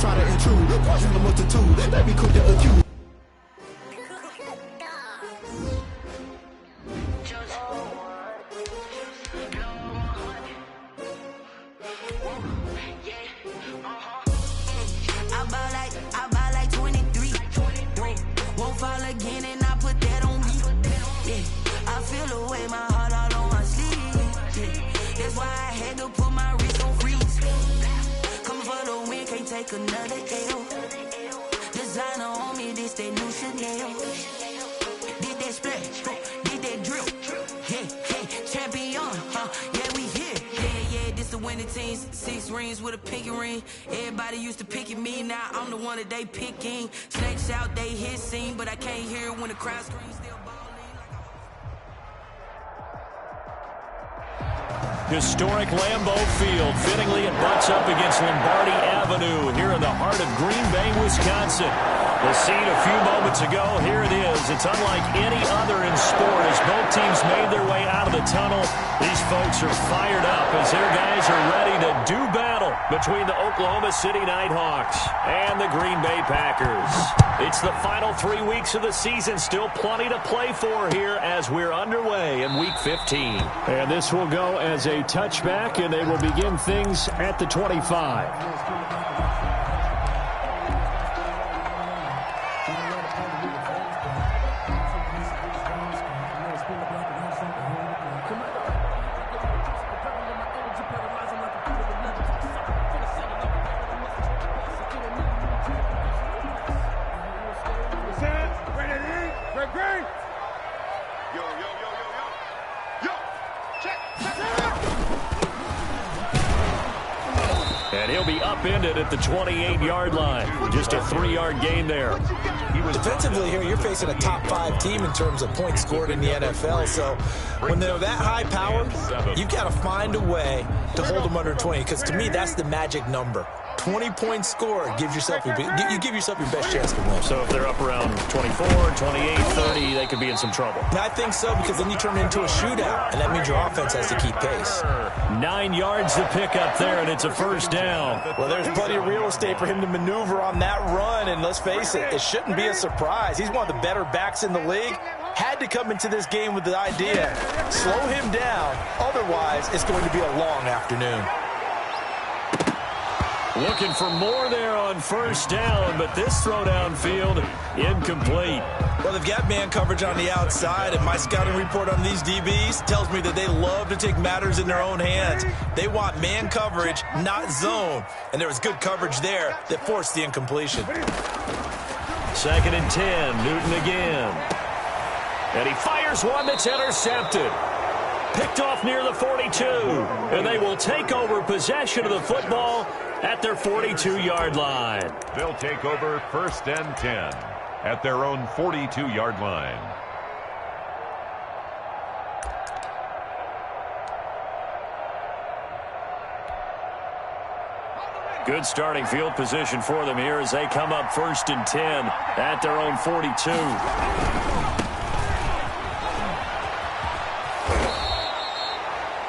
try to intrude. Poison the multitude, let me cook the accused. I buy like 23. Won't fall again and I put that on me. Yeah, I feel the way, my heart all on my sleeve. Yeah, that's why I had to put my wrist on freeze. Coming for the win, can't take another L. Designer on me, this that new Chanel. Did that splash, did that drip. Yeah, champion, yeah, we here. Yeah, this the winning teams. 6 rings with a pinky ring. Everybody used to picking me, now I'm the one that they picking. Snakes out, they hit scene, but I can't hear it when the crowd screams. Still Historic Lambeau Field. Fittingly, it butts up against Lombardi Avenue here in the heart of Green Bay, Wisconsin. The scene a few moments ago, here it is. It's unlike any other in sport as both teams made their way out of the tunnel. These folks are fired up as their guys are ready to do battle between the Oklahoma City Nighthawks and the Green Bay Packers. It's the final 3 weeks of the season. Still plenty to play for here as we're underway in Week 15. And this will go as a touchback, and they will begin things at the 25. And he'll be upended at the 28-yard line. Just a 3-yard gain there. Defensively here, you're facing a top 5 team in terms of points scored in the NFL. So when they're that high powered, you've got to find a way to hold them under 20. Because to me, that's the magic number. 20 points scored gives yourself you give yourself your best chance to win. So if they're up around 24, 28, 30, they could be in some trouble. I think so, because then you turn it into a shootout, and that means your offense has to keep pace. 9 yards to pick up there, and it's a first down. Well, there's plenty of real estate for him to maneuver on that run, and let's face it, it shouldn't be a surprise. He's one of the better backs in the league. Had to come into this game with the idea, slow him down, otherwise it's going to be a long afternoon. Looking for more there on first down, but this throw downfield incomplete. Well, they've got man coverage on the outside, and my scouting report on these DBs tells me that they love to take matters in their own hands. They want man coverage, not zone. And there was good coverage there that forced the incompletion. 2nd and 10, Newton again. And he fires one that's intercepted. Picked off near the 42. And they will take over possession of the football at their 42-yard line. They'll take over 1st and 10 at their own 42-yard line. Good starting field position for them here as they come up 1st and 10 at their own 42.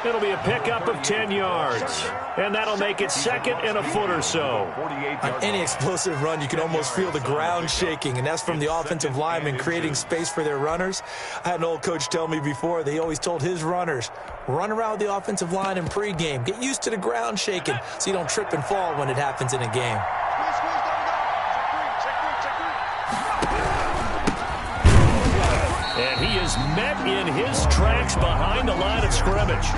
It'll be a pickup of 10 yards, and that'll make it 2nd and a foot or so. On any explosive run, you can almost feel the ground shaking, and that's from the offensive linemen creating space for their runners. I had an old coach tell me before, they always told his runners, run around the offensive line in pregame. Get used to the ground shaking so you don't trip and fall when it happens in a game. And he is met in his tracks behind the line of scrimmage.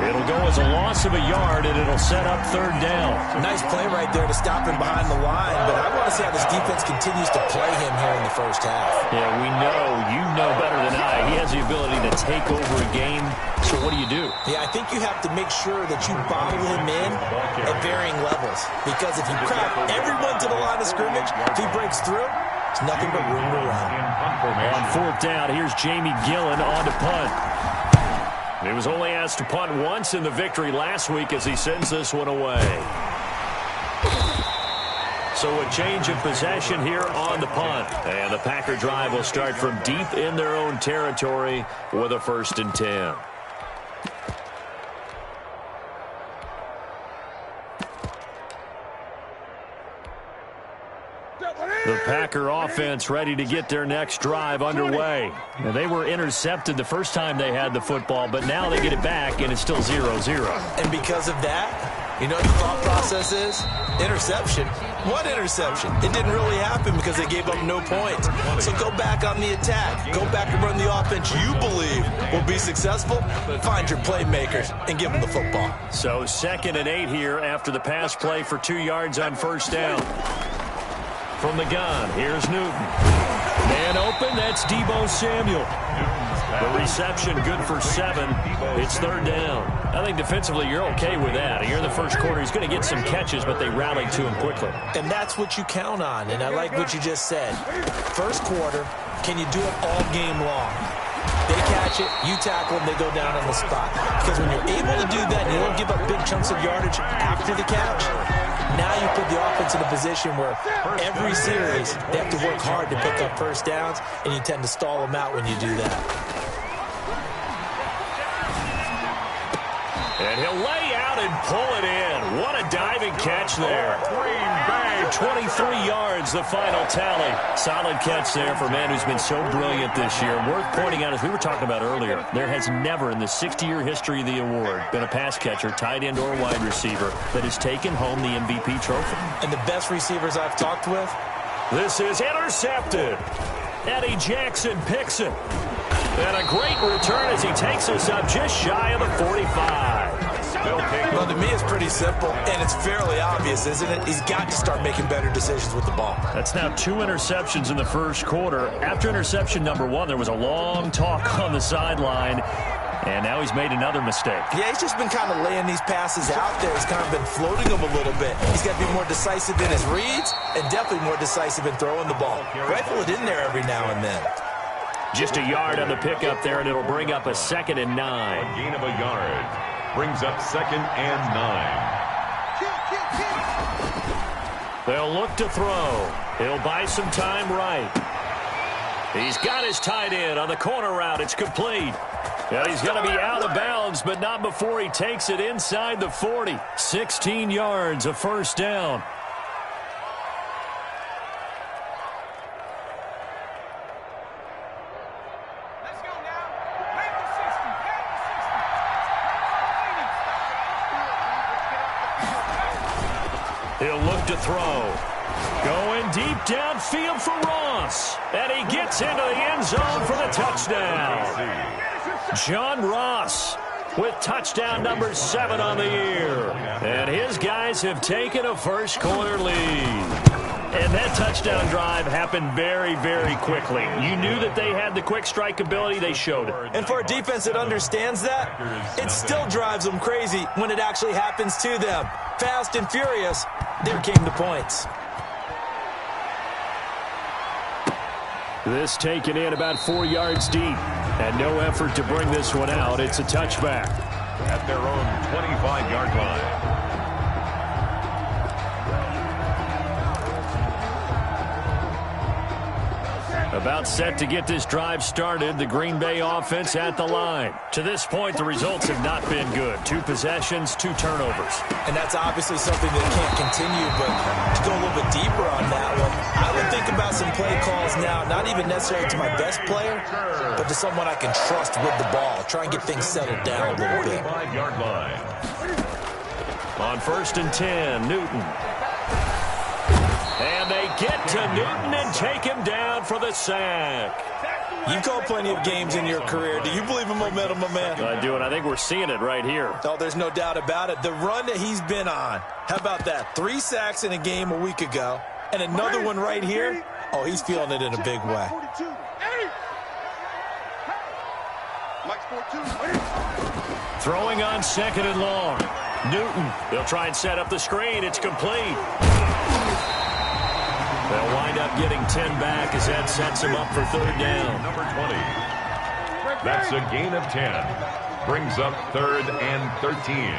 It'll go as a loss of a yard, and it'll set up 3rd down. Nice play right there to stop him behind the line, but I want to see how this defense continues to play him here in the first half. Yeah, we know, you know better than I, he has the ability to take over a game. So what do you do? Yeah, I think you have to make sure that you bottle him in at varying levels, because if you crowd everyone to the line of scrimmage, if he breaks through, it's nothing but room to run. On 4th down, here's Jamie Gillen on to punt. He was only asked to punt once in the victory last week as he sends this one away. So a change of possession here on the punt. And the Packer drive will start from deep in their own territory with a 1st and 10. The Packer offense ready to get their next drive underway. Now, they were intercepted the first time they had the football, but now they get it back, and it's still 0-0. And because of that, you know what the thought process is? Interception. What interception? It didn't really happen because they gave up no points. So go back on the attack. Go back and run the offense you believe will be successful. Find your playmakers and give them the football. So 2nd and 8 here after the pass play for 2 yards on first down. From the gun, here's Newton. Man open, that's Deebo Samuel. The reception good for 7. It's 3rd down. I think defensively you're okay with that. Here in the first quarter, he's going to get some catches, but they rallied to him quickly. And that's what you count on, and I like what you just said. First quarter, can you do it all game long? They catch it, you tackle them, they go down on the spot. Because when you're able to do that and you don't give up big chunks of yardage after the catch, now you put the offense in a position where every series they have to work hard to pick up first downs, and you tend to stall them out when you do that. And he'll lay out and pull it in. What a diving catch there. Green Bay, 23 yards, the final tally. Solid catch there for a man who's been so brilliant this year. Worth pointing out, as we were talking about earlier, there has never in the 60-year history of the award been a pass catcher, tight end, or wide receiver that has taken home the MVP trophy. And the best receivers I've talked with? This is intercepted. Eddie Jackson picks it. And a great return as he takes us up just shy of the 45. Well, to me, it's pretty simple, and it's fairly obvious, isn't it? He's got to start making better decisions with the ball. That's now 2 interceptions in the first quarter. After interception number 1, there was a long talk on the sideline, and now he's made another mistake. Yeah, he's just been kind of laying these passes out there. He's kind of been floating them a little bit. He's got to be more decisive in his reads and definitely more decisive in throwing the ball. Rifle it in there every now and then. Just a yard on the pickup there, and it'll bring up a 2nd and 9. A gain of a yard brings up 2nd and 9. They'll look to throw. He'll buy some time right. He's got his tight end on the corner route. It's complete. Yeah, he's going to be out of bounds, but not before he takes it inside the 40. 16 yards, a first down. He'll look to throw. Going deep downfield for Ross. And he gets into the end zone for the touchdown. John Ross with touchdown number 7 on the year. And his guys have taken a first quarter lead. And that touchdown drive happened very, very quickly. You knew that they had the quick strike ability. They showed it. And for a defense that understands that, it still drives them crazy when it actually happens to them. Fast and furious, there came the points. This taken in about 4 yards deep. And no effort to bring this one out. It's a touchback. At their own 25-yard line. About set to get this drive started, the Green Bay offense at the line. To this point, the results have not been good. 2 possessions, 2 turnovers. And that's obviously something that can't continue, but to go a little bit deeper on that one, I would think about some play calls now, not even necessarily to my best player, but to someone I can trust with the ball. Try and get things settled down a little bit. 45-yard line. On 1st and 10, Newton. And they get to Newton and take him down for the sack. You've called plenty of games in your career. Do you believe in momentum, my man? I do, and I think we're seeing it right here. Oh, there's no doubt about it. The run that he's been on. How about that? 3 sacks in a game a week ago, and another one right here. Oh, he's feeling it in a big way. Throwing on 2nd and long. Newton, they'll try and set up the screen. It's complete. They'll wind up getting 10 back as that sets him up for 3rd down. Number 20. That's a gain of 10. Brings up 3rd and 13.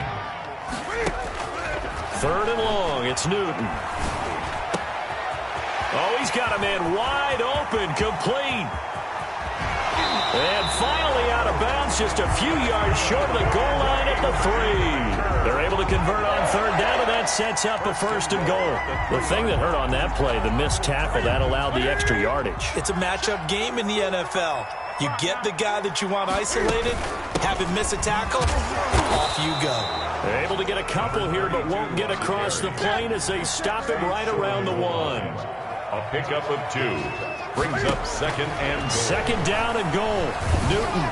3rd and long. It's Newton. Oh, he's got a man wide open, complete. And finally out of bounds, just a few yards short of the goal line at the 3. They're able to convert on third down, and that sets up a 1st and goal. The thing that hurt on that play, the missed tackle, that allowed the extra yardage. It's a matchup game in the NFL. You get the guy that you want isolated, have him miss a tackle, off you go. They're able to get a couple here, but won't get across the plane as they stop him right around the 1. A pickup of 2. Brings up 2nd and goal. 2nd down and goal. Newton.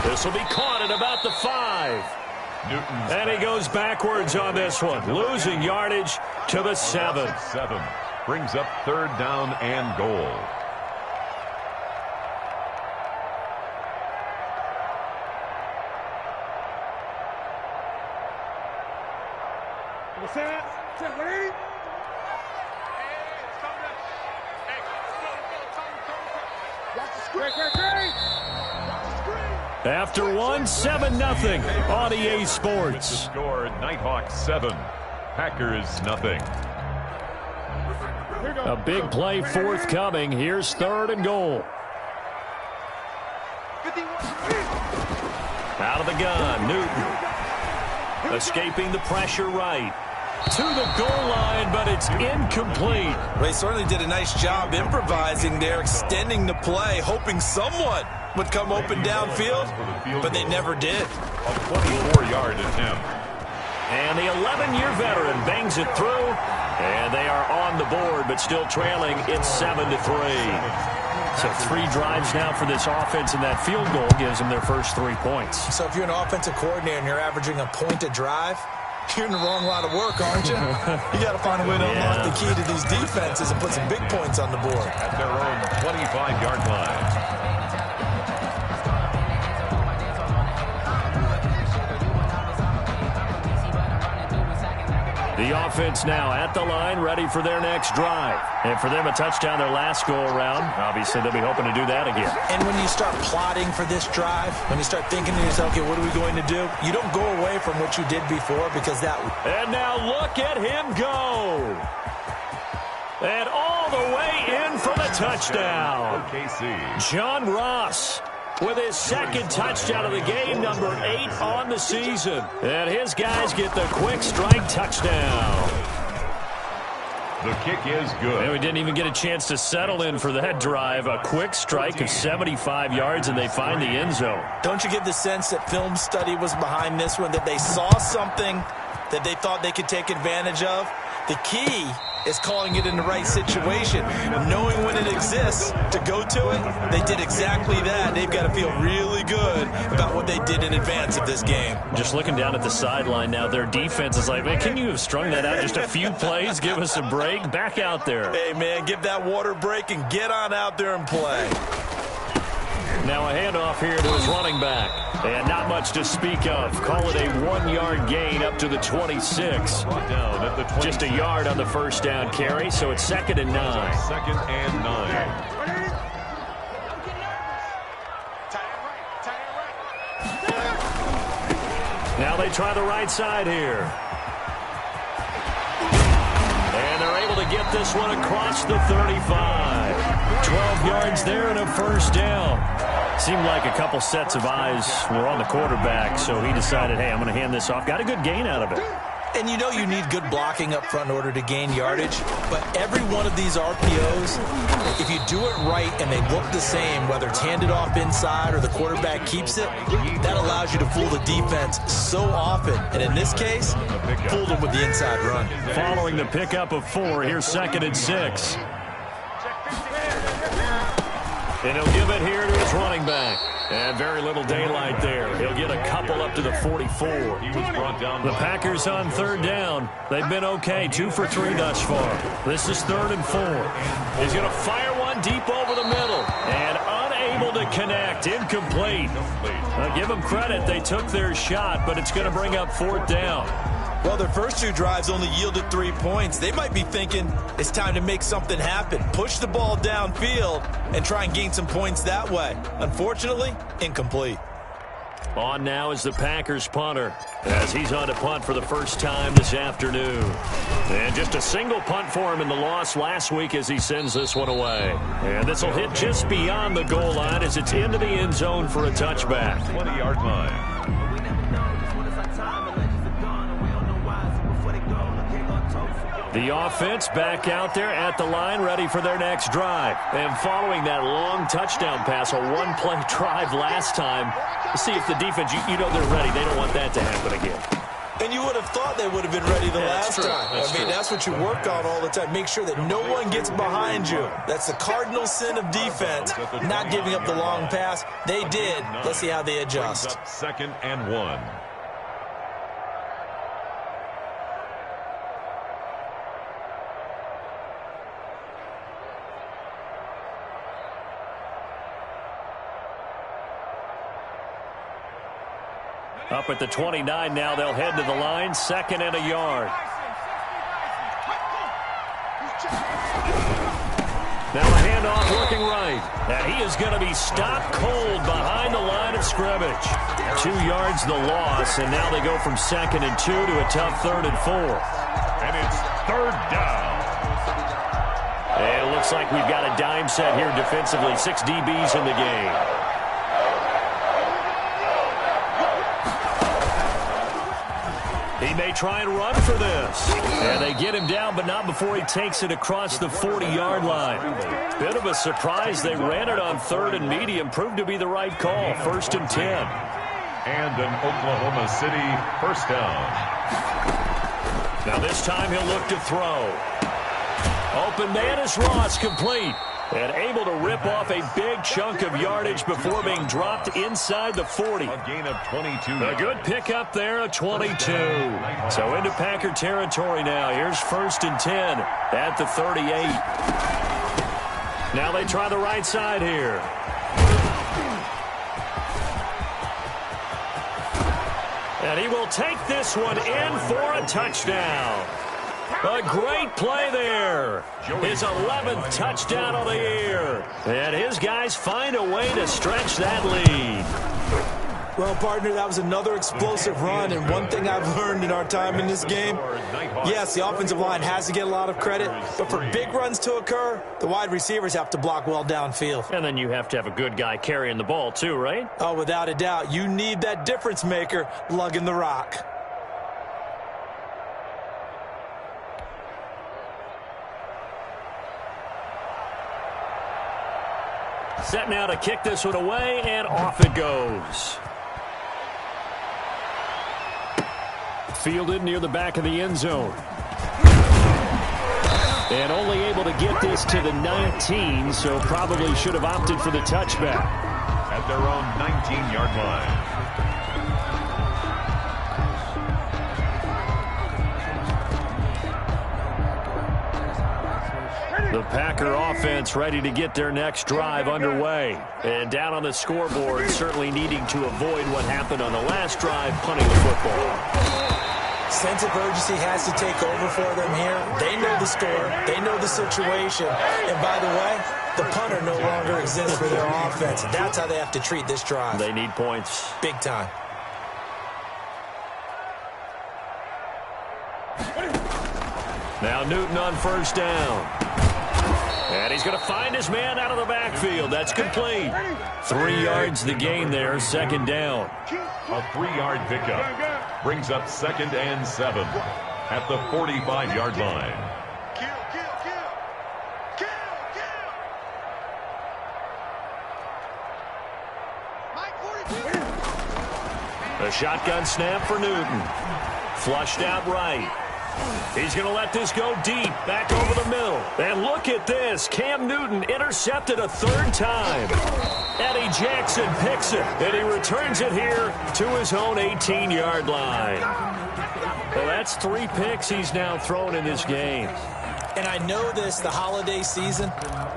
This will be caught at about the 5. Newton's and he goes backwards on this one, losing yardage to the 7. 7. Brings up 3rd down and goal. After 1, 7-0 on EA Sports. The score, Nighthawks 7, Packers 0. A big play forthcoming. Here's 3rd and goal. Out of the gun, Newton. Escaping the pressure right. To the goal line, but it's incomplete. They certainly did a nice job improvising there, extending the play, hoping someone would come open downfield, but they never did. A 24-yard attempt. And the 11-year veteran bangs it through, and they are on the board, but still trailing. It's 7-3. So 3 drives now for this offense, and that field goal gives them their first 3 points. So if you're an offensive coordinator and you're averaging a point a drive, you're in the wrong line of work, aren't you? You got to find a way to unlock the key to these defenses and put some big points on the board. At their own 25-yard line. The offense now at the line, ready for their next drive. And for them, a touchdown their last go-around. Obviously, they'll be hoping to do that again. And when you start plotting for this drive, when you start thinking to yourself, okay, what are we going to do? You don't go away from what you did before because that... And now look at him go. And all the way in for the touchdown. John Ross with his 2nd touchdown of the game, number 8 on the season. And his guys get the quick strike touchdown. The kick is good. And we didn't even get a chance to settle in for that drive. A quick strike of 75 yards, and they find the end zone. Don't you get the sense that film study was behind this one, that they saw something that they thought they could take advantage of? The key is calling it in the right situation, knowing when it exists to go to it. They did exactly that. They've got to feel really good about what they did in advance of this game. Just looking down at the sideline now, their defense is like, man, can you have strung that out just a few plays? Give us a break. Back out there. Hey, man, give that water break and get on out there and play. Now a handoff here to his running back. And not much to speak of. Call it a 1-yard gain up to the 26. Down at the 20. Just a yard on the first down carry, so it's 2nd and 9. 2nd and 9. Now they try the right side here. And they're able to get this one across the 35. 12 yards there and a first down. Seemed like a couple sets of eyes were on the quarterback, so he decided, hey, I'm going to hand this off. Got a good gain out of it. And you know you need good blocking up front in order to gain yardage, but every one of these RPOs, if you do it right and they look the same, whether it's handed off inside or the quarterback keeps it, that allows you to fool the defense so often. And in this case, fooled them with the inside run. Following the pickup of 4, here's 2nd and 6. And he'll give it here to his running back. And very little daylight there. He'll get a couple up to the 44. He was brought down. The Packers on 3rd down. They've been okay, 2 for 3 thus far. This is 3rd and 4. He's going to fire one deep over the middle. And unable to connect. Incomplete. Give them credit. They took their shot, but it's going to bring up 4th down. Well, their first 2 drives only yielded 3 points. They might be thinking it's time to make something happen. Push the ball downfield and try and gain some points that way. Unfortunately, incomplete. On now is the Packers punter as he's on to punt for the first time this afternoon. And just a single punt for him in the loss last week as he sends this one away. And this will hit just beyond the goal line as it's into the end zone for a touchback. 20-yard line. The offense back out there at the line, ready for their next drive. And following that long touchdown pass, a one-play drive last time, see if the defense, you know they're ready. They don't want that to happen again. And you would have thought they would have been ready the last time. That's what you work on all the time. Make sure that no one gets behind you. That's the cardinal sin of defense, not giving up the long pass. They did. Let's see how they adjust. Second and 1. Up at the 29 now, they'll head to the line, second and a yard. Now a handoff looking right. And he is going to be stopped cold behind the line of scrimmage. 2 yards the loss, and now they go from 2nd and 2 to a tough 3rd and 4. And it's 3rd down. And it looks like we've got a dime set here defensively. 6 DBs in the game. He may try and run for this. And they get him down, but not before he takes it across the 40-yard line. Bit of a surprise. They ran it on 3rd and medium. Proved to be the right call. 1st and 10. And an Oklahoma City first down. Now this time he'll look to throw. Open man is Ross, complete. And able to rip off a big chunk of yardage before being dropped inside the 40. A gain of 22. A good pickup there, a 22. So into Packer territory now. Here's 1st and 10 at the 38. Now they try the right side here. And he will take this one in for a touchdown. A great play there. His 11th touchdown of the year. And his guys find a way to stretch that lead. Well, partner, that was another explosive run, and one thing I've learned in our time in this game, yes, the offensive line has to get a lot of credit, but for big runs to occur, the wide receivers have to block well downfield. And then you have to have a good guy carrying the ball too, right? Oh, without a doubt. You need that difference maker lugging the rock. Set now to kick this one away, and off it goes. Fielded near the back of the end zone. And only able to get this to the 19, so probably should have opted for the touchback. At their own 19-yard line. The Packer offense ready to get their next drive underway. And down on the scoreboard, certainly needing to avoid what happened on the last drive, punting the football. Sense of urgency has to take over for them here. They know the score. They know the situation. And by the way, the punter no longer exists for their offense. That's how they have to treat this drive. They need points. Big time. Now Newton on 1st down. And he's going to find his man out of the backfield. That's complete. 3 yards the gain there, 2nd down. A 3-yard pickup brings up 2nd and 7 at the 45-yard line. A shotgun snap for Newton. Flushed out right. He's going to let this go deep, back over the middle. And look at this. Cam Newton intercepted a 3rd time. Eddie Jackson picks it, and he returns it here to his own 18-yard line. Well, that's 3 picks he's now thrown in this game. And I know this, the holiday season,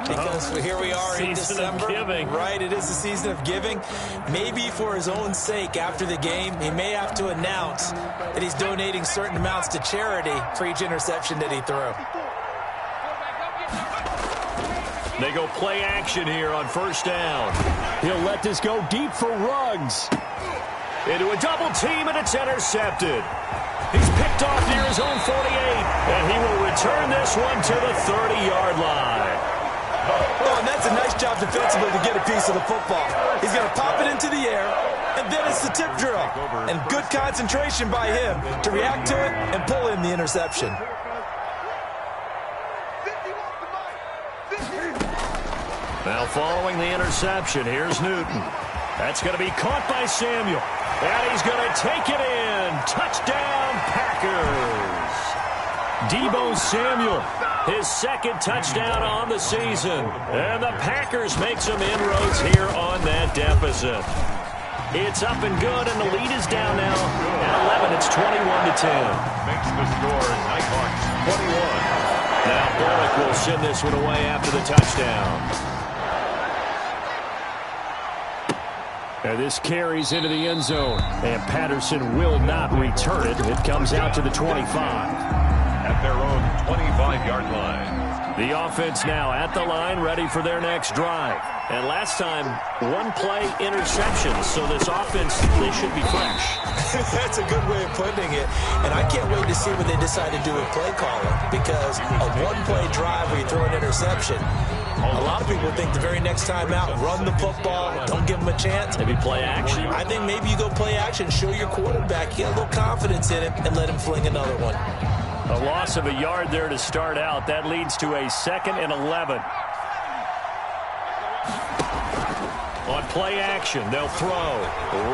because here we are in December. Giving. Right, it is the season of giving. Maybe for his own sake after the game, he may have to announce that he's donating certain amounts to charity for each interception that he threw. They go play action here on 1st down. He'll let this go deep for Ruggs. into a double team, and it's intercepted. He's picked off near his own 48, and he will return this one to the 30-yard line. Oh, and that's a nice job defensively to get a piece of the football. He's going to pop it into the air, and then it's the tip drill. And good concentration by him to react to it and pull in the interception. Now following the interception, here's Newton. That's going to be caught by Samuel. And he's going to take it in. Touchdown, Packers. Deebo Samuel, his second touchdown on the season. And the Packers make some inroads here on that deficit. It's up and good, and the lead is down now. At 11, it's 21-10. Makes the score Nighthawks 21. Now Bullock will send this one away after the touchdown. And this carries into the end zone, and Patterson will not return it. It comes out to the 25. At their own 25-yard line. The offense now at the line, ready for their next drive. And last time, one-play interception, so this offense, they should be fresh. That's a good way of putting it. And I can't wait to see what they decide to do with play calling, because a one-play drive where you throw an interception, a lot of people think the very next time out, run the football, don't give them a chance. Maybe play action. I think maybe you go play action, show your quarterback, get a little confidence in him, and let him fling another one. A loss of a yard there to start out. That leads to a 2nd and 11. On play action, they'll throw.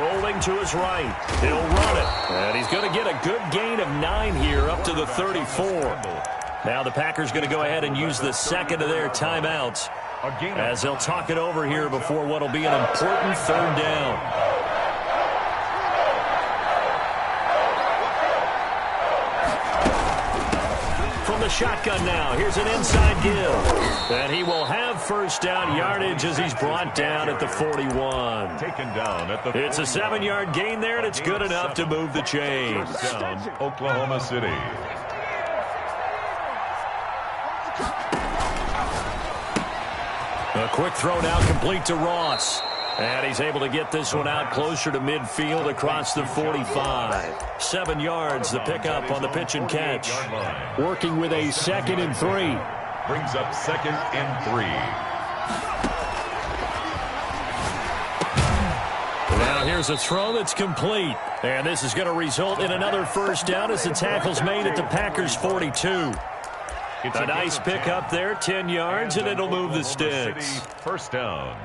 Rolling to his right. He'll run it. And he's going to get a good gain of 9 here up to the 34. Now the Packers going to go ahead and use the second of their timeouts as they'll talk it over here before what will be an important 3rd down. From the shotgun now, here's an inside give. And he will have first down yardage as he's brought down at the 41. Taken down at the 41. It's a 7-yard gain there, and it's good enough to move the chains. Down, Oklahoma City. A quick throw now complete to Ross. And he's able to get this one out closer to midfield across the 45. 7 yards, the pickup on the pitch and catch. Working with a 2nd and 3. Brings up 2nd and 3. Now here's a throw that's complete. And this is going to result in another first down as the tackle's made at the Packers' 42. It's a nice pickup there, 10 yards, and it'll move the sticks. First down.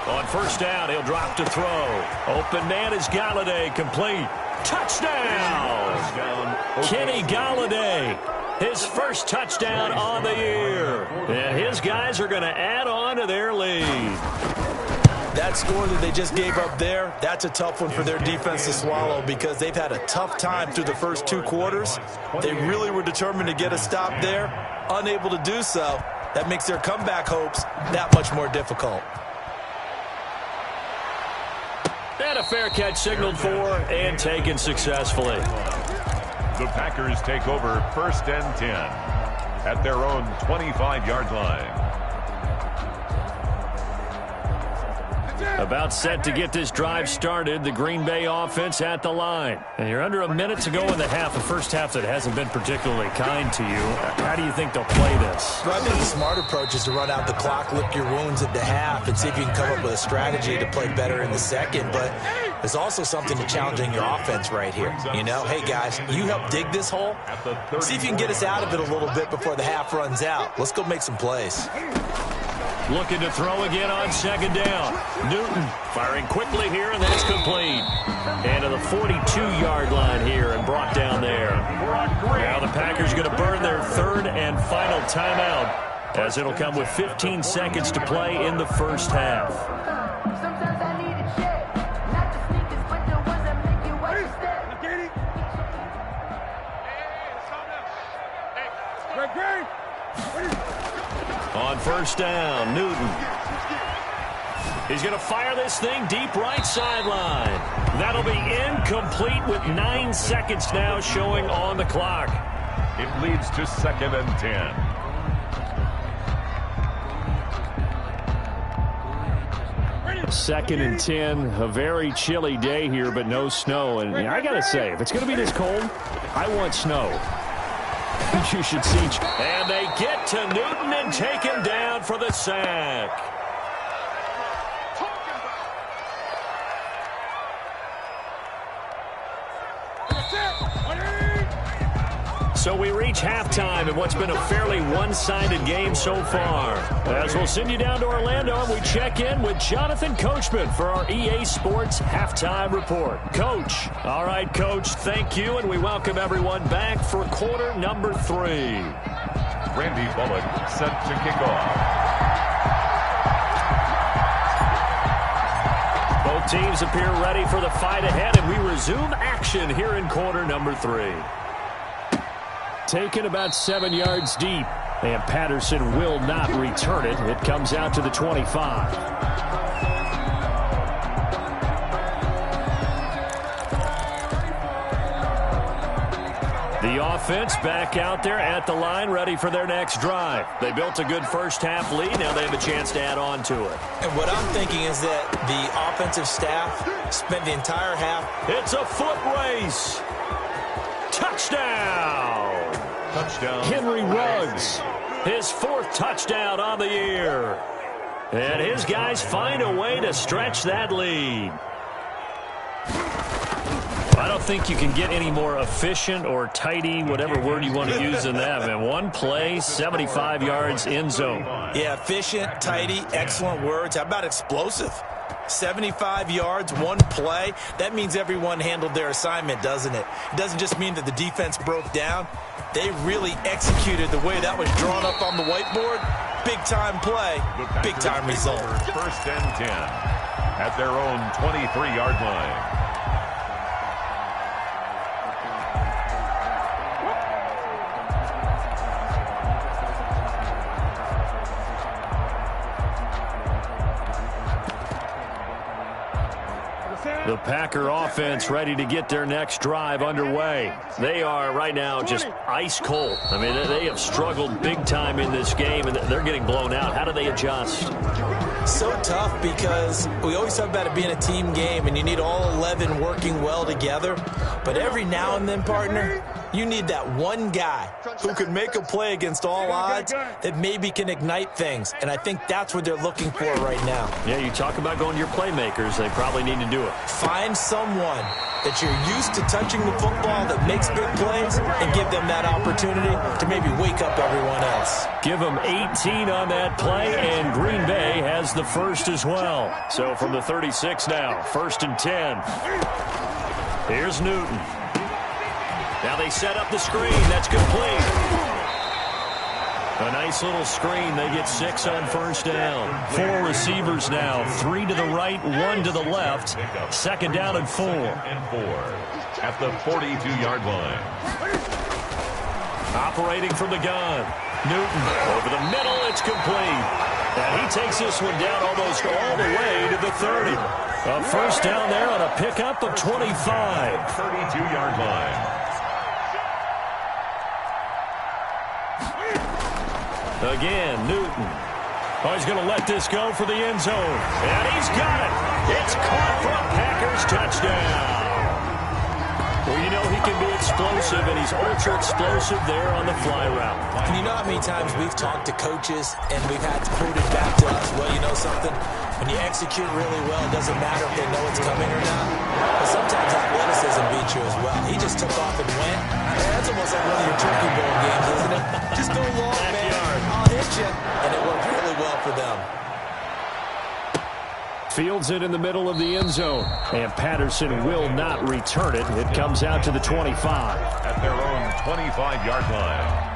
On first down, he'll drop to throw. Open man is Galladay, complete. Touchdown! Kenny Galladay, his first touchdown on the year. And his guys are going to add on to their lead. That score that they just gave up there, that's a tough one for their defense to swallow because they've had a tough time through the first 2 quarters. They really were determined to get a stop there, unable to do so. That makes their comeback hopes that much more difficult. And a fair catch signaled for and taken successfully. The Packers take over 1st and 10 at their own 25-yard line. About set to get this drive started, the Green Bay offense at the line. And you're under a minute to go in the half, a first half that hasn't been particularly kind to you. How do you think they'll play this? Well, I think the smart approach is to run out the clock, lick your wounds at the half, and see if you can come up with a strategy to play better in the second. But there's also something to challenging your offense right here. You know, hey, guys, you help dig this hole. See if you can get us out of it a little bit before the half runs out. Let's go make some plays. Looking to throw again on 2nd down. Newton firing quickly here, and that's complete. And to the 42-yard line here and brought down there. Now the Packers going to burn their 3rd and final timeout as it'll come with 15 seconds to play in the first half. On first down, Newton. He's going to fire this thing deep right sideline. That'll be incomplete with 9 seconds now showing on the clock. It leads to 2nd and 10. 2nd and 10, a very chilly day here, but no snow. And I got to say, if it's going to be this cold, I want snow. You should see. And they get to Newton and take him down for the sack. So we reach halftime in what's been a fairly one-sided game so far. As we'll send you down to Orlando, and we check in with Jonathan Coachman for our EA Sports Halftime Report. Coach. All right, Coach, thank you, and we welcome everyone back for quarter number 3. Randy Bullock set to kick off. Both teams appear ready for the fight ahead, and we resume action here in quarter number 3. Taken about 7 yards deep, and Patterson will not return it. It comes out to the 25. The offense back out there at the line, ready for their next drive. They built a good first-half lead. Now they have a chance to add on to it. And what I'm thinking is that the offensive staff spent the entire half. It's a foot race. Touchdown. Touchdown. Henry Ruggs, his 4th touchdown on the year. And his guys find a way to stretch that lead. I don't think you can get any more efficient or tidy, whatever word you want to use in that, man. One play, 75 yards, end zone. Yeah, efficient, tidy, excellent words. How about explosive? 75 yards, one play. That means everyone handled their assignment, doesn't it? It doesn't just mean that the defense broke down. They really executed the way that was drawn up on the whiteboard. Big-time play, big-time result. 1st and 10 at their own 23-yard line. The Packer offense ready to get their next drive underway. They are right now just ice cold. I mean, they have struggled big time in this game, and they're getting blown out. How do they adjust? So tough because we always talk about it being a team game, and you need all 11 working well together. But every now and then, partner, you need that one guy who can make a play against all odds that maybe can ignite things. And I think that's what they're looking for right now. Yeah, you talk about going to your playmakers. They probably need to do it. Find someone that you're used to touching the football that makes big plays and give them that opportunity to maybe wake up everyone else. Give them 18 on that play, and Green Bay has the first as well. So from the 36 now, 1st and 10. Here's Newton. Now they set up the screen. That's complete. A nice little screen. They get 6 on 1st down. 4 receivers now. 3 to the right, 1 to the left. 2nd down and 4. At the 42-yard line. Operating from the gun. Newton over the middle. It's complete. And he takes this one down almost all the way to the 30. A 1st down there on a pickup of 25. 32-yard line. Again, Newton. Oh, he's going to let this go for the end zone. And he's got it. It's caught for a Packers touchdown. Well, you know he can be explosive, and he's ultra-explosive there on the fly route. And you know how many times we've talked to coaches, and we've had quoted back to us, well, you know something? When you execute really well, it doesn't matter if they know it's coming or not. But sometimes athleticism beats you as well. He just took off and went. Man, that's almost like one of your turkey bowl games, isn't it? Just go long, man. I'll hit you. And it worked really well for them. Fields it in the middle of the end zone. And Patterson will not return it. It comes out to the 25. At their own 25-yard line.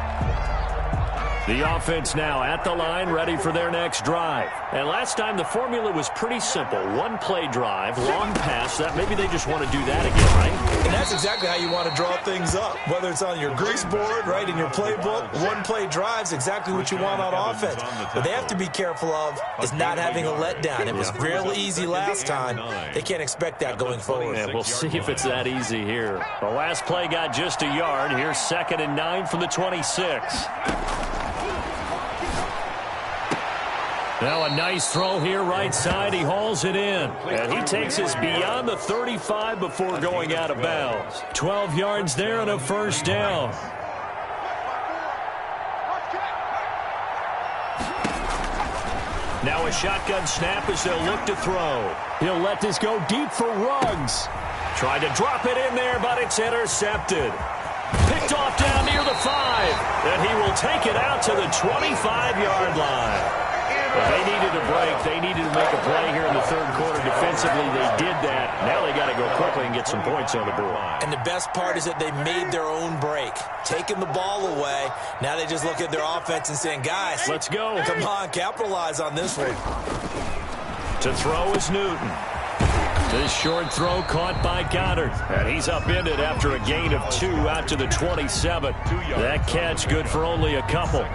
The offense now at the line, ready for their next drive. And last time the formula was pretty simple. One play drive, long pass. That maybe they just want to do that again, right? And that's exactly how you want to draw things up. Whether it's on your grease board, right, in your playbook, one play drive's exactly what you want on offense. What they have to be careful of is not having a letdown. It was real easy last time. They can't expect that going forward. Yeah, we'll see if it's that easy here. The last play got just a yard. Here's 2nd and 9 from the 26. Now a nice throw here right side. He hauls it in. And he takes us beyond the 35 before going out of bounds. 12 yards there and a first down. Now a shotgun snap as they'll look to throw. He'll let this go deep for Ruggs. Tried to drop it in there, but it's intercepted. Picked off down near the 5. And he will take it out to the 25-yard line. Well, they needed a break. They needed to make a play here in the third quarter. Defensively, they did that. Now they got to go quickly and get some points on the board. And the best part is that they made their own break. Taking the ball away. Now they just look at their offense and saying, guys, let's go. Come on, capitalize on this one. To throw is Newton. This short throw caught by Goddard. And he's upended after a gain of 2 out to the 27. That catch good for only a couple.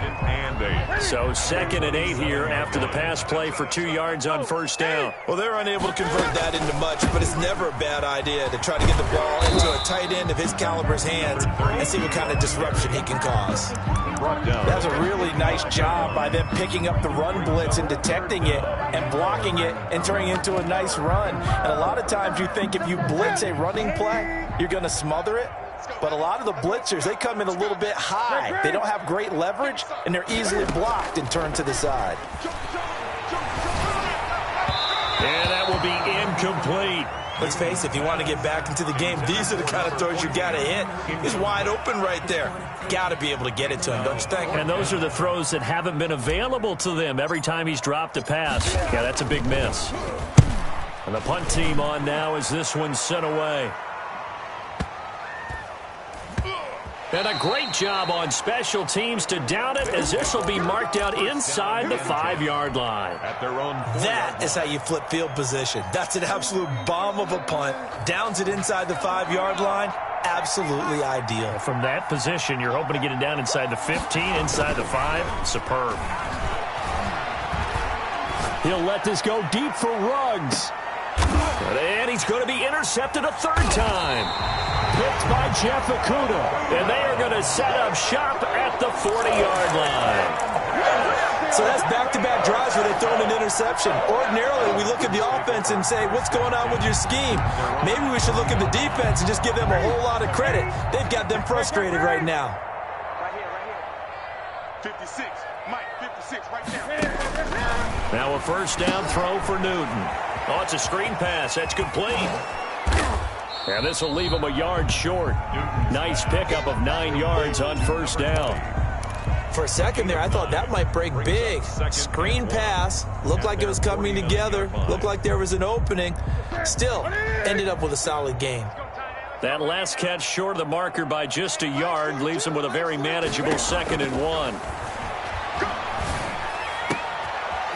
So 2nd and 8 here after the pass play for 2 yards on first down. Well, they're unable to convert that into much, but it's never a bad idea to try to get the ball into a tight end of his caliber's hands and see what kind of disruption he can cause. That's a really nice job by them picking up the run blitz and detecting it and blocking it and turning it into a nice run. And a lot of times you think if you blitz a running play, you're going to smother it. But a lot of the blitzers, they come in a little bit high. They don't have great leverage, and they're easily blocked and turned to the side. And that will be incomplete. Let's face it, if you want to get back into the game, these are the kind of throws you got to hit. He's wide open right there. Got to be able to get it to him, don't you think? And those are the throws that haven't been available to them every time he's dropped a pass. Yeah, that's a big miss. And the punt team on now as this one's sent away. And a great job on special teams to down it, as this will be marked out inside the 5-yard line. That is how you flip field position. That's an absolute bomb of a punt. Downs it inside the 5-yard line. Absolutely ideal. From that position, you're hoping to get it down inside the 15, inside the 5. Superb. He'll let this go deep for Ruggs. And he's going to be intercepted a 3rd time. Picked by Jeff Okudah. And they are going to set up shop at the 40-yard line. So that's back-to-back drives where they throw an interception. Ordinarily, we look at the offense and say, what's going on with your scheme? Maybe we should look at the defense and just give them a whole lot of credit. They've got them frustrated right now. Right here. 56. Mike, 56 right there. Now a first down throw for Newton. Oh, it's a screen pass. That's complete. And this will leave him a yard short. Nice pickup of 9 yards on first down. For a second there, I thought that might break big. Screen pass. Looked like it was coming together. Looked like there was an opening. Still, ended up with a solid gain. That last catch short of the marker by just a yard leaves him with a very manageable 2nd and 1.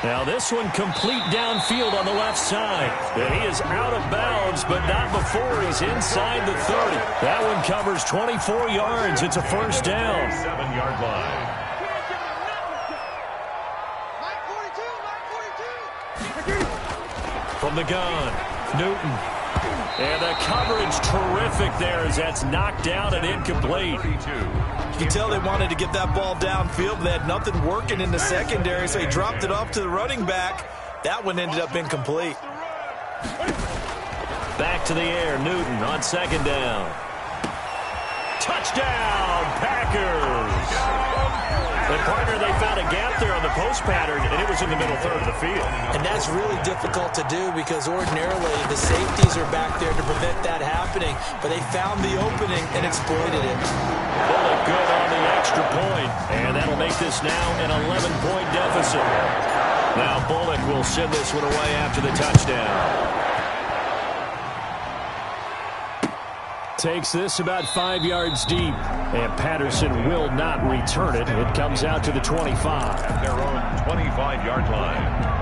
Now this one complete downfield on the left side. And he is out of bounds, but not before he's inside the 30. That one covers 24 yards. It's a first down. 7-yard line. From the gun, Newton. And the coverage terrific there as that's knocked down and incomplete. You can tell they wanted to get that ball downfield, but they had nothing working in the secondary, so he dropped it off to the running back. That one ended up incomplete. Back to the air, Newton on 2nd down. Touchdown, Packers! And partner, they found a gap there on the post pattern, and it was in the middle third of the field. And that's really difficult to do because ordinarily the safeties are back there to prevent that happening, but they found the opening and exploited it. Bullock good on the extra point, and that'll make this now an 11-point deficit. Now Bullock will send this one away after the touchdown. Takes this about 5 yards deep, and Patterson will not return it. It comes out to the 25. At their own 25-yard line.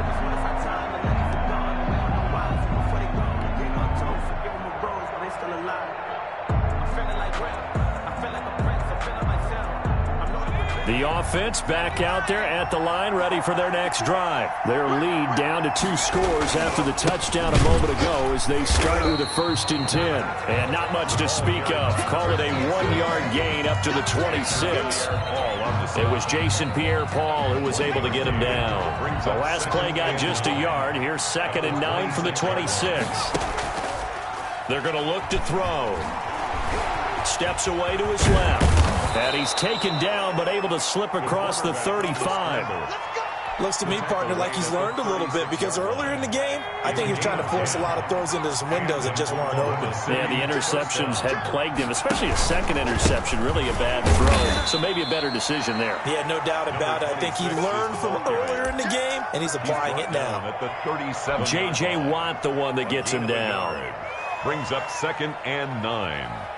The offense back out there at the line, ready for their next drive. Their lead down to 2 scores after the touchdown a moment ago as they start with a 1st and 10. And not much to speak of. Call it a 1-yard gain up to the 26. It was Jason Pierre-Paul who was able to get him down. The last play got just a yard. Here's 2nd and 9 from the 26. They're going to look to throw. Steps away to his left. And he's taken down, but able to slip across the 35. Looks to me, partner, like he's learned a little bit, because earlier in the game, I think he was trying to force a lot of throws into some windows that just weren't open. Yeah, the interceptions had plagued him, especially a second interception, really a bad throw. So maybe a better decision there. Yeah, no doubt about it. I think he learned from earlier in the game, and he's applying it now. J.J. Watt, the one that gets him down. Brings up 2nd and 9.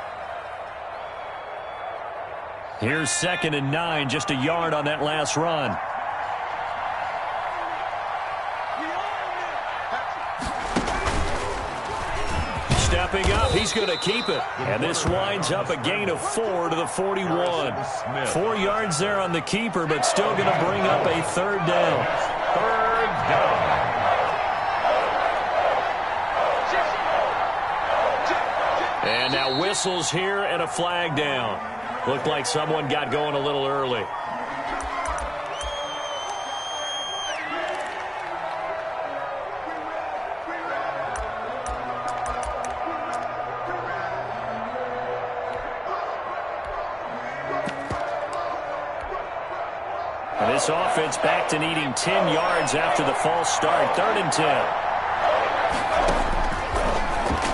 Here's 2nd and 9, just a yard on that last run. Stepping up, he's going to keep it. And this winds up a gain of 4 to the 41. 4 yards there on the keeper, but still going to bring up a 3rd down. 3rd down. And now whistles here and a flag down. Looked like someone got going a little early. And this offense back to needing 10 yards after the false start. 3rd and 10.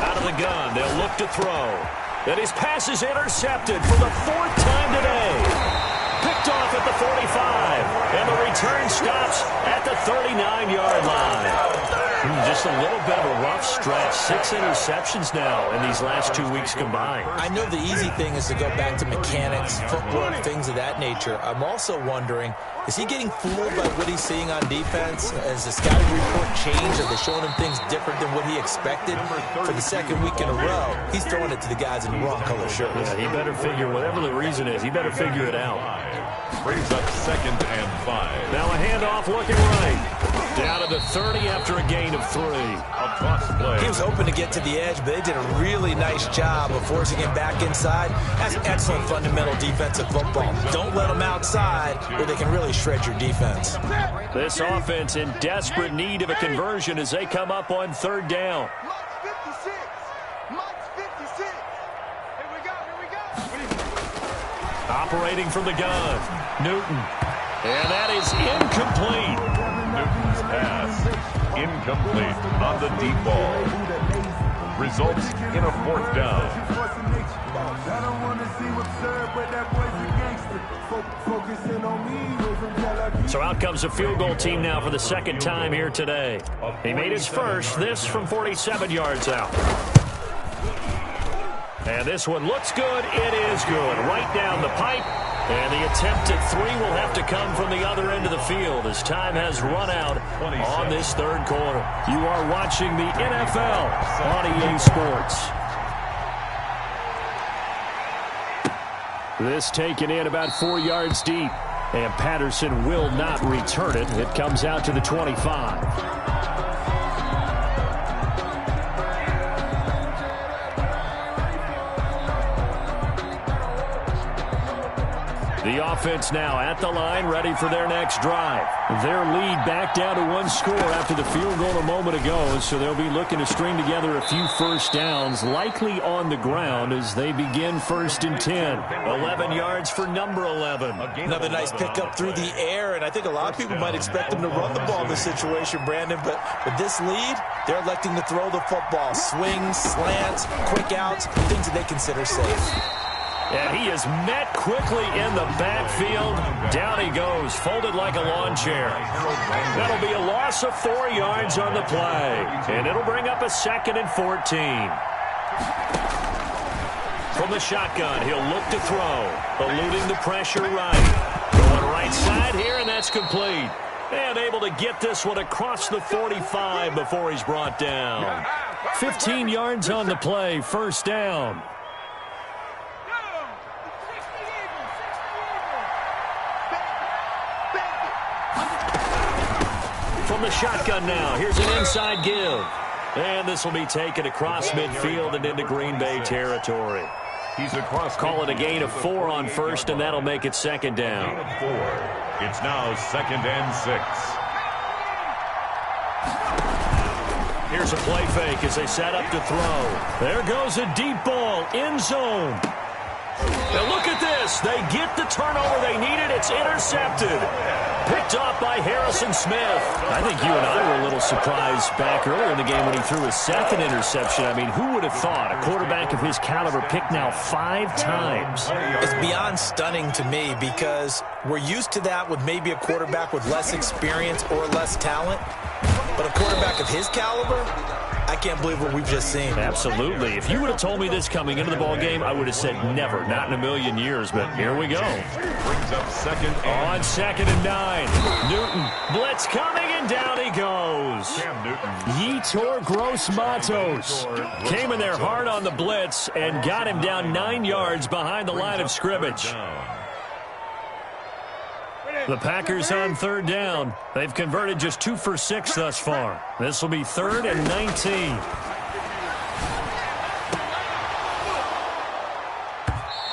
Out of the gun, they'll look to throw. Then his pass is intercepted for the 4th time today. Picked off at the 45. And the return stops at the 39-yard line. Just a little bit of a rough stretch. 6 interceptions now in these last 2 weeks combined. I know the easy thing is to go back to mechanics, footwork, things of that nature. I'm also wondering, is he getting fooled by what he's seeing on defense? Has the scouting report changed? Are they showing him things different than what he expected? For the 2nd week in a row, he's throwing it to the guys in the wrong color shirts. Yeah, he better figure, whatever the reason is, he better figure it out. Brings up 2nd and 5. Now a handoff looking right. Down to the 30 after a gain of 3. A toss play. He was hoping to get to the edge, but they did a really nice job of forcing him back inside. That's excellent fundamental defensive football. Don't let them outside where they can really shred your defense. This offense in desperate need of a conversion as they come up on 3rd down. Operating from the gun, Newton. And that is incomplete. Newton's pass incomplete on the deep ball. Results in a 4th down. So out comes a field goal team now for the 2nd time here today. He made his first, this from 47 yards out. And this one looks good. It is good. Right down the pipe. And the attempt at 3 will have to come from the other end of the field as time has run out on this 3rd quarter. You are watching the NFL on EA Sports. This taken in about 4 yards deep. And Patterson will not return it. It comes out to the 25. The offense now at the line, ready for their next drive. Their lead back down to 1 score after the field goal a moment ago, so they'll be looking to string together a few first downs, likely on the ground as they begin 1st and 10. 11 yards for number 11. Another nice pickup through the air, and I think a lot of people might expect them to run the ball in this situation, Brandon, but with this lead, they're electing to throw the football. Swings, slants, quick outs, things that they consider safe. And he is met quickly in the backfield. Down he goes, folded like a lawn chair. That'll be a loss of 4 yards on the play. And it'll bring up a 2nd and 14. From the shotgun, he'll look to throw. Eluding the pressure right. Going right side here, and that's complete. And able to get this one across the 45 before he's brought down. 15 yards on the play, 1st down. from the shotgun now. Here's an inside give. And this will be taken across midfield and into Green Bay territory. He's across. Call it a gain of 4 on first, and that'll make it second down. Gain of 4. It's now 2nd and 6. Here's a play fake as they set up to throw. There goes a deep ball, end zone. Now look at this. They get the turnover they needed. It's intercepted. Picked off by Harrison Smith. I think you and I were a little surprised back earlier in the game when he threw his second interception. I mean, who would have thought a quarterback of his caliber picked now 5 times? It's beyond stunning to me because we're used to that with maybe a quarterback with less experience or less talent. But a quarterback of his caliber, I can't believe what we've just seen. Absolutely. If you would have told me this coming into the ball game, I would have said never, not in a million years. But here we go. Brings up 2nd and on 2nd and 9. Newton, blitz coming, and down he goes. Cam Newton. Yetur Gross-Matos came in there hard on the blitz and got him down 9 yards behind the line of scrimmage. The Packers on 3rd down. They've converted just 2 for 6 thus far. This will be 3rd and 19.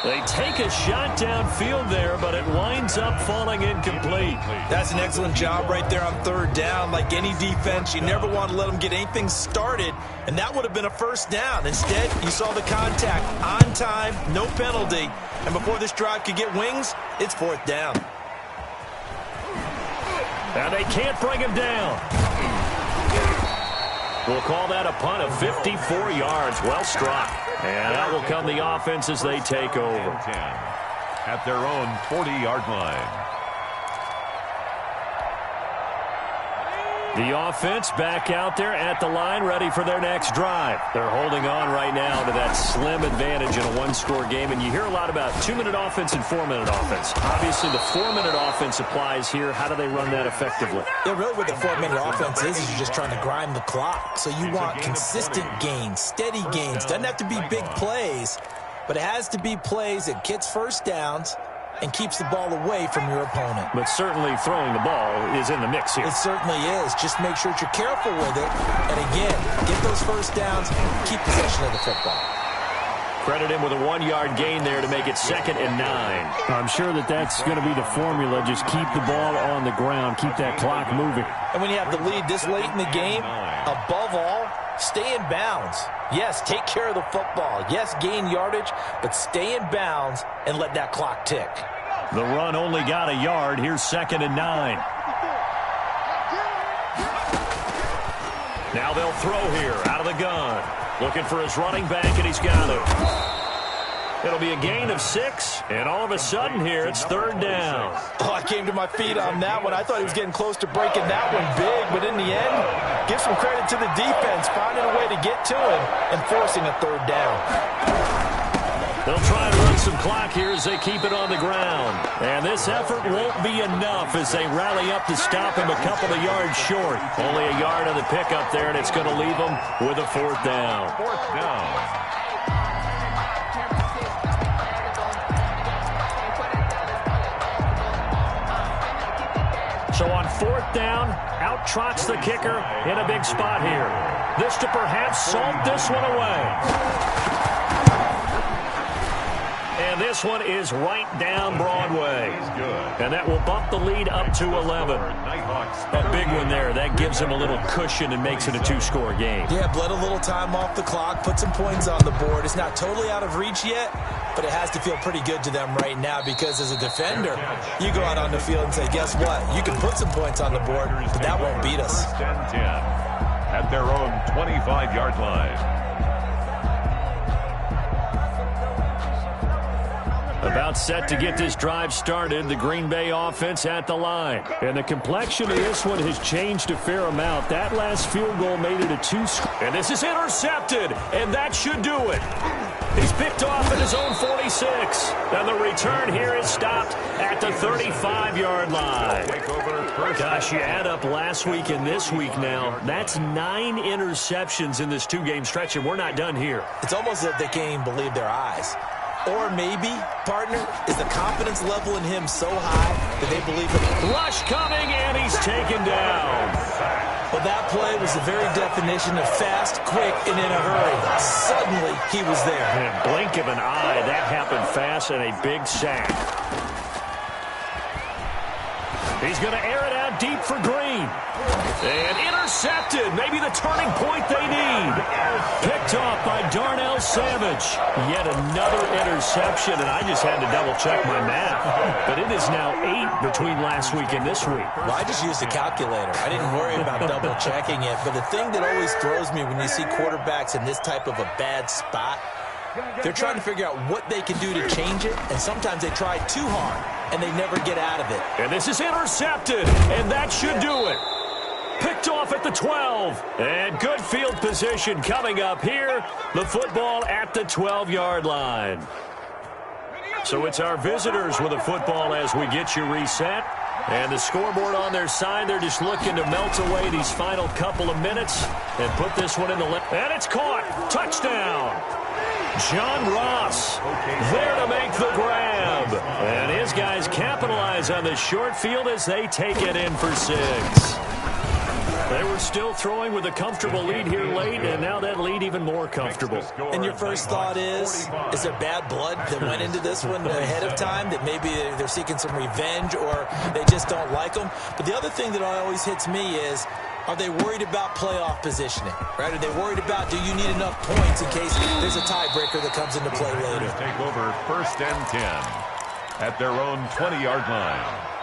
They take a shot downfield there, but it winds up falling incomplete. That's an excellent job right there on 3rd down. Like any defense, you never want to let them get anything started, and that would have been a 1st down. Instead, you saw the contact on time, no penalty, and before this drive could get wings, it's 4th down. Now they can't bring him down. We'll call that a punt of 54 yards. Well struck. And out will come the offense as they take over. At their own 40-yard line. The offense back out there at the line, ready for their next drive. They're holding on right now to that slim advantage in a 1-score game. And you hear a lot about 2-minute offense and 4-minute offense. Obviously, the 4-minute offense applies here. How do they run that effectively? Yeah, really what the 4-minute offense is you're just trying to grind the clock. So you want consistent gains, steady gains. Doesn't have to be big plays, but it has to be plays that gets 1st downs and keeps the ball away from your opponent. But certainly throwing the ball is in the mix here. It certainly is. Just make sure that you're careful with it. And again, get those 1st downs, keep possession of the football. Credit him with a 1-yard gain there to make it 2nd and 9. I'm sure that that's going to be the formula. Just keep the ball on the ground. Keep that clock moving. And when you have the lead this late in the game, above all, stay in bounds. Yes, take care of the football. Yes, gain yardage, but stay in bounds and let that clock tick. The run only got a yard. Here's 2nd and 9. Now they'll throw here out of the gun. Looking for his running back, and he's got it. It'll be a gain of 6, and all of a sudden here, it's 3rd down. Oh, I came to my feet on that one. I thought he was getting close to breaking that one big, but in the end, give some credit to the defense, finding a way to get to him and forcing a 3rd down. They'll try and run some clock here as they keep it on the ground. And this effort won't be enough as they rally up to stop him a couple of yards short. Only a yard on the pickup there, and it's going to leave them with a 4th down. 4th down. So on 4th down, out trots the kicker in a big spot here. This to perhaps salt this one away. And this one is right down Broadway. And that will bump the lead up to 11. A big one there. That gives them a little cushion and makes it a 2-score game. Yeah, bled a little time off the clock, put some points on the board. It's not totally out of reach yet, but it has to feel pretty good to them right now because as a defender, you go out on the field and say, guess what? You can put some points on the board, but that won't beat us. 1st and 10 at their own 25-yard line. About set to get this drive started, the Green Bay offense at the line. And the complexion of this one has changed a fair amount. That last field goal made it a 2-score. And this is intercepted, and that should do it. He's picked off at his own 46. And the return here is stopped at the 35-yard line. Gosh, you add up last week and this week now. That's 9 interceptions in this 2-game stretch, and we're not done here. It's almost as if they can't even believe their eyes. Or maybe, partner, is the confidence level in him so high that they believe it. Rush coming, and he's taken down. Well, that play was the very definition of fast, quick, and in a hurry. Suddenly, he was there. In a blink of an eye, that happened fast and a big sack. He's going to air it out deep for Green. And intercepted. Maybe the turning point they need. Picked off by Darnell Savage. Yet another interception, and I just had to double-check my math. But it is now 8 between last week and this week. Well, I just used a calculator. I didn't worry about double-checking it. But the thing that always throws me when you see quarterbacks in this type of a bad spot, they're trying to figure out what they can do to change it, and sometimes they try too hard, and they never get out of it. And this is intercepted, and that should do it. Picked off at the 12. And good field position coming up here. The football at the 12-yard line. So it's our visitors with the football as we get you reset. And the scoreboard on their side, they're just looking to melt away these final couple of minutes and put this one in the left. And it's caught. Touchdown. John Ross there to make the grab. And his guys capitalize on the short field as they take it in for 6. They were still throwing with a comfortable lead here late, and now that lead even more comfortable. And your first thought is there bad blood that went into this one ahead of time, that maybe they're seeking some revenge or they just don't like them? But the other thing that always hits me is, are they worried about playoff positioning? Right? Are they worried about, do you need enough points in case there's a tiebreaker that comes into play later? Take over 1st and 10 at their own 20-yard line.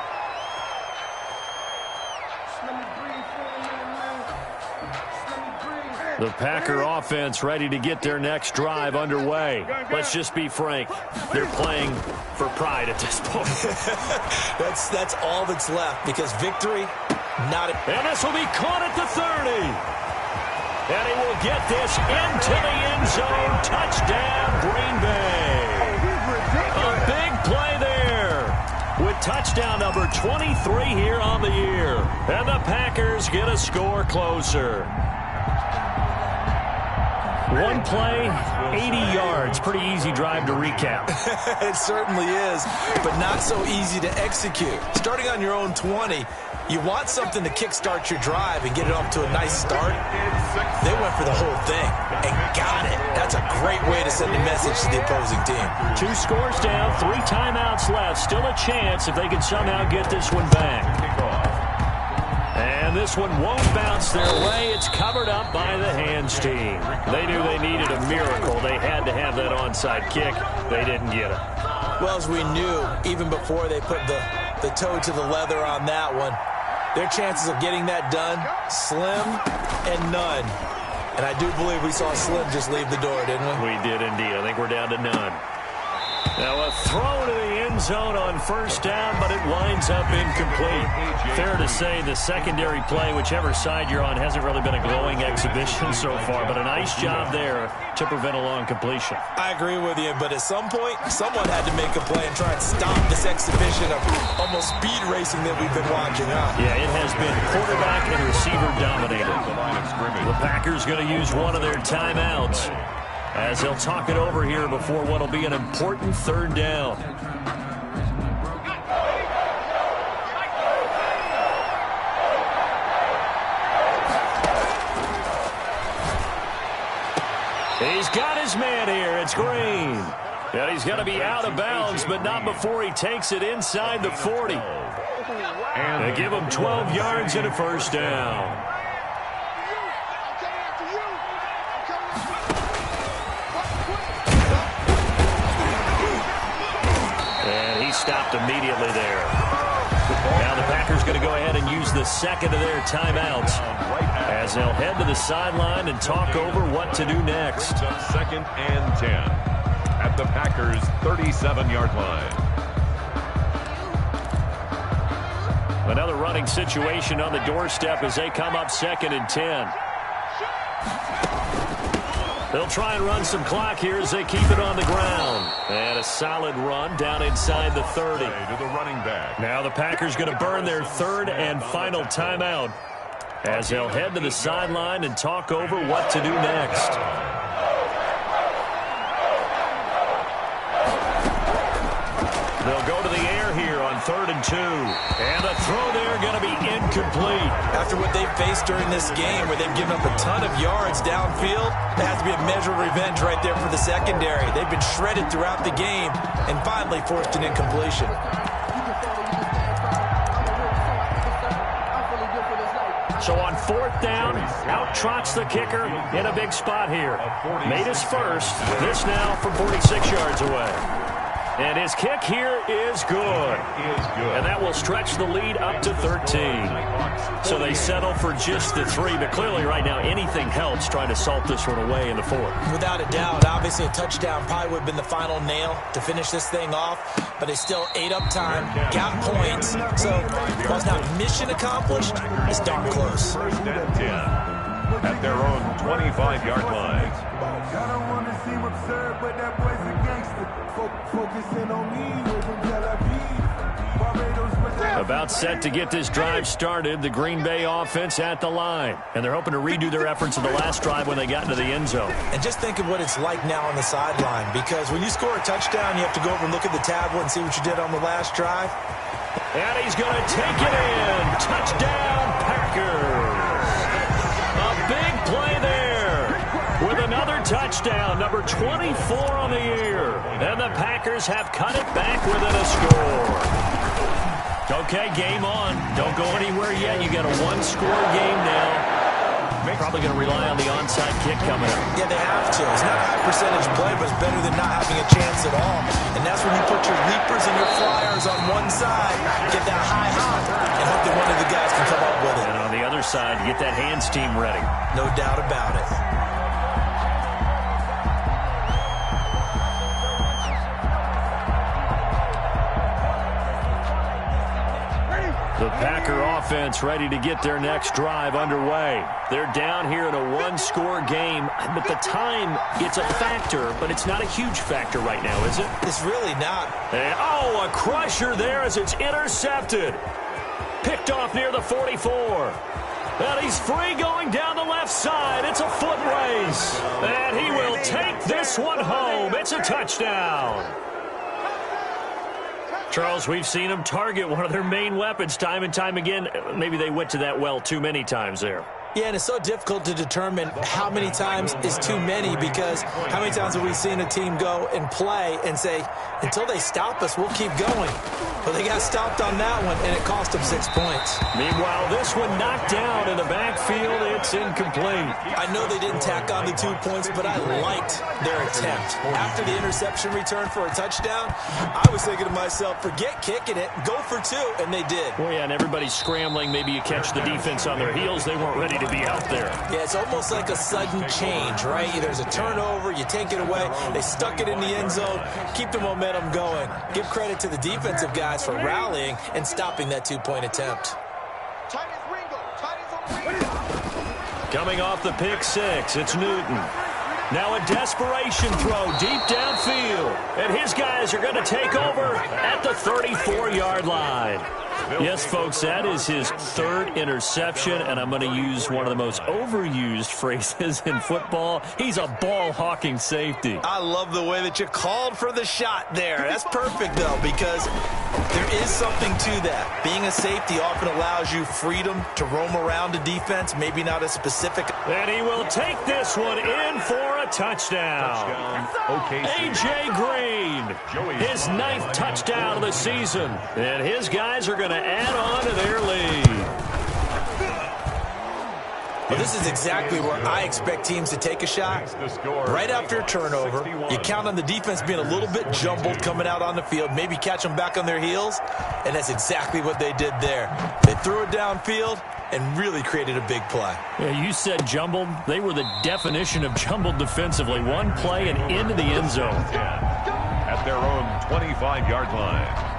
The Packer offense ready to get their next drive underway. Let's just be frank. They're playing for pride at this point. That's all that's left, because victory, not a... And this will be caught at the 30. And he will get this into the end zone. Touchdown, Green Bay. A big play there with touchdown number 23 here on the year. And the Packers get a score closer. One play, 80 yards. Pretty easy drive to recap. It certainly is, but not so easy to execute. Starting on your own 20, you want something to kickstart your drive and get it off to a nice start. They went for the whole thing and got it. That's a great way to send a message to the opposing team. 2 scores down, 3 timeouts left. Still a chance if they can somehow get this one back. And this one won't bounce their way. It's covered up by the hands team. They knew they needed a miracle. They had to have that onside kick. They didn't get it. Well, as we knew, even before they put the toe to the leather on that one, their chances of getting that done, slim and none. And I do believe we saw Slim just leave the door, didn't we? We did indeed. I think we're down to none. Now a throw to the end zone on 1st down, but it winds up incomplete. Fair to say the secondary play, whichever side you're on, hasn't really been a glowing exhibition so far, but a nice job there to prevent a long completion. I agree with you, but at some point, someone had to make a play and try and stop this exhibition of almost speed racing that we've been watching. Yeah, it has been quarterback and receiver dominated. The Packers going to use one of their timeouts as they'll talk it over here before what will be an important 3rd down. He's got his man here. It's Green. And he's going to be out of bounds, but not before he takes it inside the 40. And they give him 12 yards and a 1st down. Stopped immediately there. Now the Packers going to go ahead and use the 2nd of their timeouts as they'll head to the sideline and talk over what to do next. 2nd and 10 at the Packers' 37-yard line. Another running situation on the doorstep as they come up 2nd and 10. They'll try and run some clock here as they keep it on the ground. And a solid run down inside the 30. To the running back. Now the Packers going to burn their 3rd and final timeout as they'll head to the sideline and talk over what to do next. They'll go to the air here on 3rd and 2. And the throw there going to be incomplete. After what they've faced during this game where they've given up a ton of yards downfield, there has to be a measure of revenge right there for the secondary. They've been shredded throughout the game and finally forced an incompletion. So on 4th down, out trots the kicker in a big spot here. Made his first. This now from 46 yards away. And his kick here is good. And that will stretch the lead up to 13. So they settle for just the 3. But clearly right now anything helps trying to salt this one away in the 4th. Without a doubt, obviously a touchdown probably would have been the final nail to finish this thing off. But they still ate up time, got points. So while it's not mission accomplished, it's darn close. 1st and 10 at their own 25-yard line. I don't want to seem absurd, but that boy's a gangster. Focusing on me, we're from Tel Aviv. Barbados. About set to get this drive started, the Green Bay offense at the line. And they're hoping to redo their efforts in the last drive when they got into the end zone. And just think of what it's like now on the sideline, because when you score a touchdown, you have to go over and look at the tablet and see what you did on the last drive. And he's going to take it in. Touchdown, Packers. A big play there with another touchdown, number 24 on the year. And the Packers have cut it back within a score. Okay, game on. Don't go anywhere yet. You got a one-score game now. Probably going to rely on the onside kick coming up. Yeah, they have to. It's not a high-percentage play, but it's better than not having a chance at all. And that's when you put your leapers and your flyers on one side, get that high hop, and hope that one of the guys can come up with it. And on the other side, get that hands team ready. No doubt about it. The Packer offense ready to get their next drive underway. They're down here in a one-score game. But the time, it's a factor, but it's not a huge factor right now, is it? It's really not. And, oh, a crusher there as it's intercepted. Picked off near the 44. And he's free going down the left side. It's a foot race. And he will take this one home. It's a touchdown. Charles, we've seen them target one of their main weapons time and time again. Maybe they went to that well too many times there. Yeah, and it's so difficult to determine how many times is too many, because how many times have we seen a team go and play and say, until they stop us, we'll keep going. But they got stopped on that one, and it cost them 6 points. Meanwhile, this one knocked down in the backfield. It's incomplete. I know they didn't tack on the 2 points, but I liked their attempt. After the interception return for a touchdown, I was thinking to myself, forget kicking it, go for 2, and they did. Well, yeah, and everybody's scrambling. Maybe you catch the defense on their heels. They weren't ready to be out there. Yeah, it's almost like a sudden change, right? There's a turnover, you take it away, they stuck it in the end zone, keep the momentum going. Give credit to the defensive guys for rallying and stopping that 2-point attempt. Coming off the pick six, it's Newton. Now a desperation throw deep downfield. And his guys are going to take over at the 34-yard line. Yes, folks, that is his 3rd interception, and I'm going to use one of the most overused phrases in football. He's a ball-hawking safety. I love the way that you called for the shot there. That's perfect, though, because there is something to that. Being a safety often allows you freedom to roam around a defense, maybe not a specific. And he will take this one in for a touchdown. A.J. Green, his 9th touchdown of the season. And his guys are going to add on to their lead. Well, this is exactly where I expect teams to take a shot. Right after a turnover, you count on the defense being a little bit jumbled coming out on the field, maybe catch them back on their heels, and that's exactly what they did there. They threw it downfield and really created a big play. Yeah, you said jumbled. They were the definition of jumbled defensively. One play and into the end zone. At their own 25-yard line.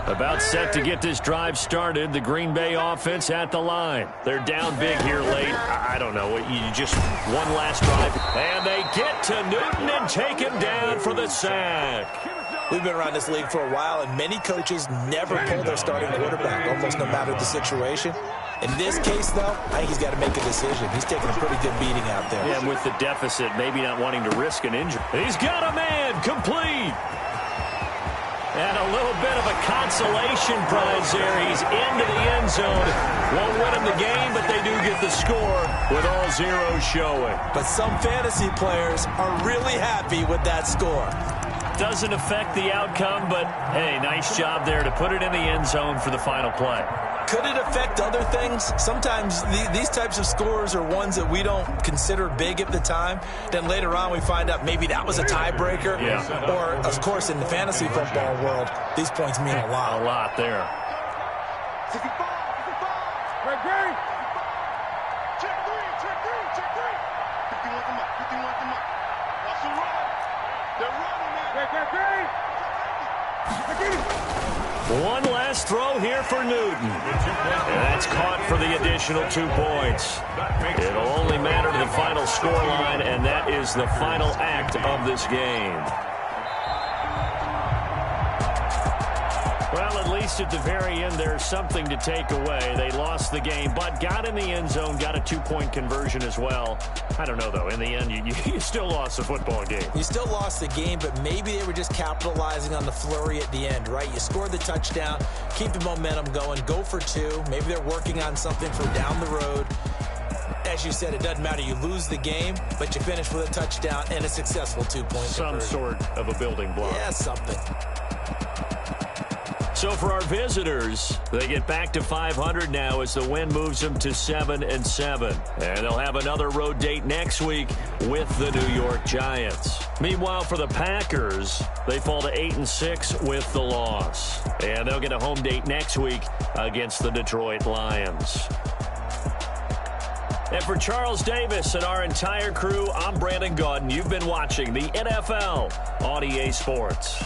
About set to get this drive started. The Green Bay offense at the line. They're down big here late. I don't know. You just one last drive. And they get to Newton and take him down for the sack. We've been around this league for a while, and many coaches never pull their starting quarterback, almost no matter the situation. In this case, though, I think he's got to make a decision. He's taking a pretty good beating out there. Yeah, with the deficit, maybe not wanting to risk an injury. He's got a man, complete. And a little bit of a consolation prize there. He's into the end zone. Won't win him the game, but they do get the score with all zeros showing. But some fantasy players are really happy with that score. Doesn't affect the outcome, but, hey, nice job there to put it in the end zone for the final play. Could it affect other things? Sometimes these types of scores are ones that we don't consider big at the time. Then later on we find out maybe that was a tiebreaker. Yeah. Or, of course, in the fantasy football world, these points mean a lot. A lot there. 65. Great. Check three. 51 come up. Watch the run. They're running, man. Great. One last throw here for Newton. And that's caught for the additional 2 points. It'll only matter to the final scoreline, and that is the final act of this game. Well, at least at the very end, there's something to take away. They lost the game, but got in the end zone, got a 2-point conversion as well. I don't know, though. In the end, you still lost the football game. You still lost the game, but maybe they were just capitalizing on the flurry at the end, right? You scored the touchdown, keep the momentum going, go for 2. Maybe they're working on something for down the road. As you said, it doesn't matter. You lose the game, but you finish with a touchdown and a successful 2-point conversion. Some sort of a building block. Yeah, something. So for our visitors, they get back to 500 now as the win moves them to 7-7. And they'll have another road date next week with the New York Giants. Meanwhile, for the Packers, they fall to 8-6 with the loss. And they'll get a home date next week against the Detroit Lions. And for Charles Davis and our entire crew, I'm Brandon Gaudin. You've been watching the NFL on EA Sports.